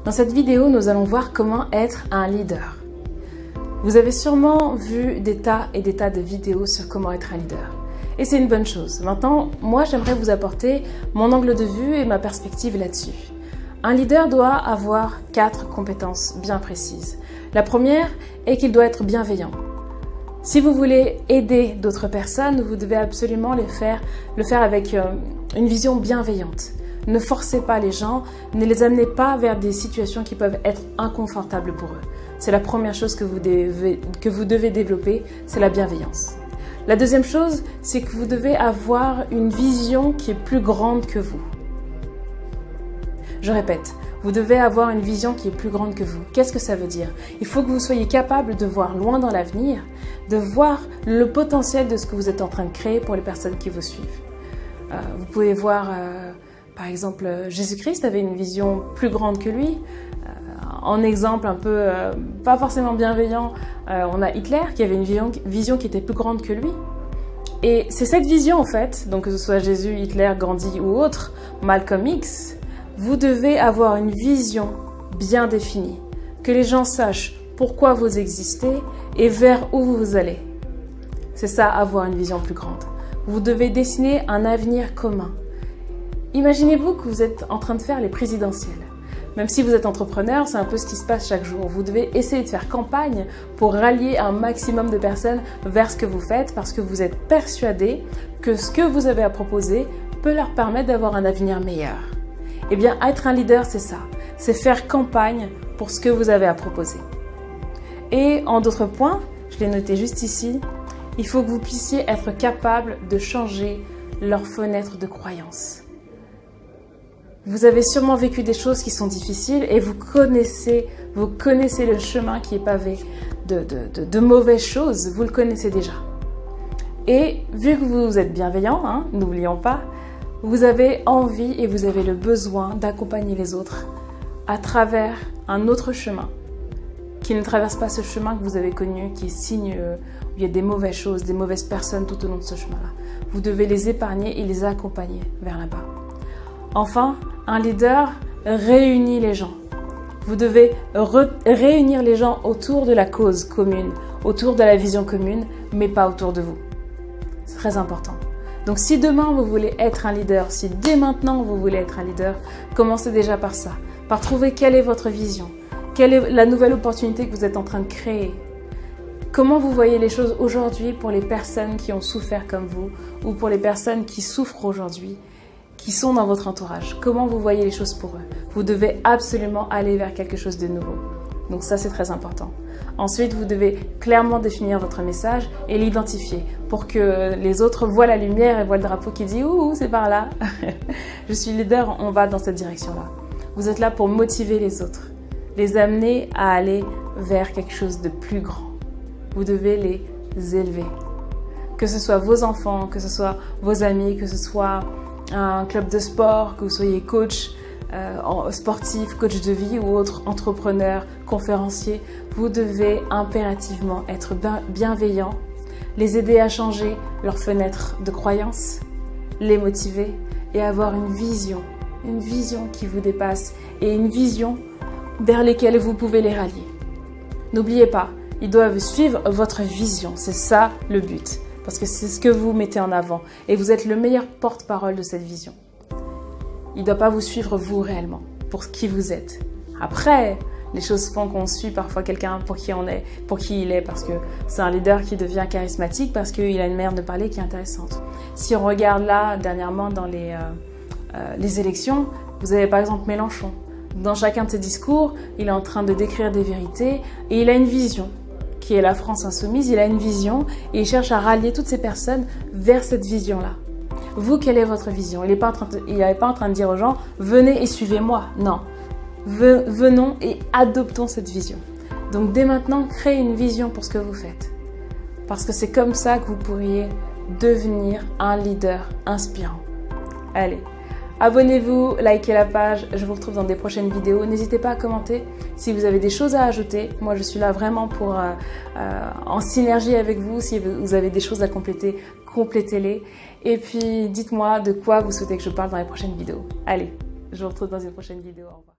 Dans cette vidéo, nous allons voir comment être un leader. Vous avez sûrement vu des tas et des tas de vidéos sur comment être un leader. Et c'est une bonne chose. Maintenant, moi, j'aimerais vous apporter mon angle de vue et ma perspective là-dessus. Un leader doit avoir 4 compétences bien précises. La première est qu'il doit être bienveillant. Si vous voulez aider d'autres personnes, vous devez absolument le faire avec une vision bienveillante. Ne forcez pas les gens, ne les amenez pas vers des situations qui peuvent être inconfortables pour eux. C'est la première chose que vous devez développer, c'est la bienveillance. La deuxième chose, c'est que vous devez avoir une vision qui est plus grande que vous. Je répète, vous devez avoir une vision qui est plus grande que vous. Qu'est-ce que ça veut dire? Il faut que vous soyez capable de voir loin dans l'avenir, de voir le potentiel de ce que vous êtes en train de créer pour les personnes qui vous suivent. Vous pouvez voir, par exemple, Jésus-Christ avait une vision plus grande que lui. En exemple un peu, pas forcément bienveillant, on a Hitler qui avait une vision qui était plus grande que lui. Et c'est cette vision en fait, donc que ce soit Jésus, Hitler, Gandhi ou autre, Malcolm X, vous devez avoir une vision bien définie, que les gens sachent pourquoi vous existez et vers où vous allez. C'est ça, avoir une vision plus grande. Vous devez dessiner un avenir commun. Imaginez-vous que vous êtes en train de faire les présidentielles. Même si vous êtes entrepreneur, c'est un peu ce qui se passe chaque jour. Vous devez essayer de faire campagne pour rallier un maximum de personnes vers ce que vous faites parce que vous êtes persuadé que ce que vous avez à proposer peut leur permettre d'avoir un avenir meilleur. Eh bien, être un leader, c'est ça. C'est faire campagne pour ce que vous avez à proposer. Et en d'autres points, je l'ai noté juste ici, il faut que vous puissiez être capable de changer leur fenêtre de croyance. Vous avez sûrement vécu des choses qui sont difficiles et vous connaissez le chemin qui est pavé de mauvaises choses, vous le connaissez déjà. Et vu que vous êtes bienveillant, n'oublions pas, vous avez envie et vous avez le besoin d'accompagner les autres à travers un autre chemin qui ne traverse pas ce chemin que vous avez connu, qui est sinueux, où il y a des mauvaises choses, des mauvaises personnes tout au long de ce chemin-là. Vous devez les épargner et les accompagner vers là-bas. Enfin, un leader réunit les gens. Vous devez réunir les gens autour de la cause commune, autour de la vision commune, mais pas autour de vous. C'est très important. Donc si demain vous voulez être un leader, si dès maintenant vous voulez être un leader, commencez déjà par ça, par trouver quelle est votre vision, quelle est la nouvelle opportunité que vous êtes en train de créer. Comment vous voyez les choses aujourd'hui pour les personnes qui ont souffert comme vous ou pour les personnes qui souffrent aujourd'hui, qui sont dans votre entourage. Comment vous voyez les choses pour eux? Vous devez absolument aller vers quelque chose de nouveau. Donc ça, c'est très important. Ensuite, vous devez clairement définir votre message et l'identifier pour que les autres voient la lumière et voient le drapeau qui dit « Ouh, c'est par là !» Je suis leader, on va dans cette direction-là. Vous êtes là pour motiver les autres, les amener à aller vers quelque chose de plus grand. Vous devez les élever. Que ce soit vos enfants, que ce soit vos amis, que ce soit un club de sport, que vous soyez coach sportif, coach de vie ou autre entrepreneur, conférencier, vous devez impérativement être bienveillant, les aider à changer leur fenêtre de croyance, les motiver et avoir une vision qui vous dépasse et une vision vers lesquelles vous pouvez les rallier. N'oubliez pas, ils doivent suivre votre vision, c'est ça le but. Parce que c'est ce que vous mettez en avant et vous êtes le meilleur porte-parole de cette vision. Il ne doit pas vous suivre vous réellement, pour qui vous êtes. Après, les choses font qu'on suit parfois quelqu'un pour qui il est, parce que c'est un leader qui devient charismatique, parce qu'il a une manière de parler qui est intéressante. Si on regarde là, dernièrement, dans les élections, vous avez par exemple Mélenchon. Dans chacun de ses discours, il est en train de décrire des vérités et il a une vision, qui est la France insoumise, il a une vision et il cherche à rallier toutes ces personnes vers cette vision-là. Vous, quelle est votre vision? Il n'est pas en train de dire aux gens « venez et suivez-moi ». Non, venons et adoptons cette vision. Donc dès maintenant, créez une vision pour ce que vous faites. Parce que c'est comme ça que vous pourriez devenir un leader inspirant. Allez, abonnez-vous, likez la page, je vous retrouve dans des prochaines vidéos. N'hésitez pas à commenter si vous avez des choses à ajouter. Moi, je suis là vraiment pour en synergie avec vous. Si vous avez des choses à compléter, complétez-les. Et puis, dites-moi de quoi vous souhaitez que je parle dans les prochaines vidéos. Allez, je vous retrouve dans une prochaine vidéo. Au revoir.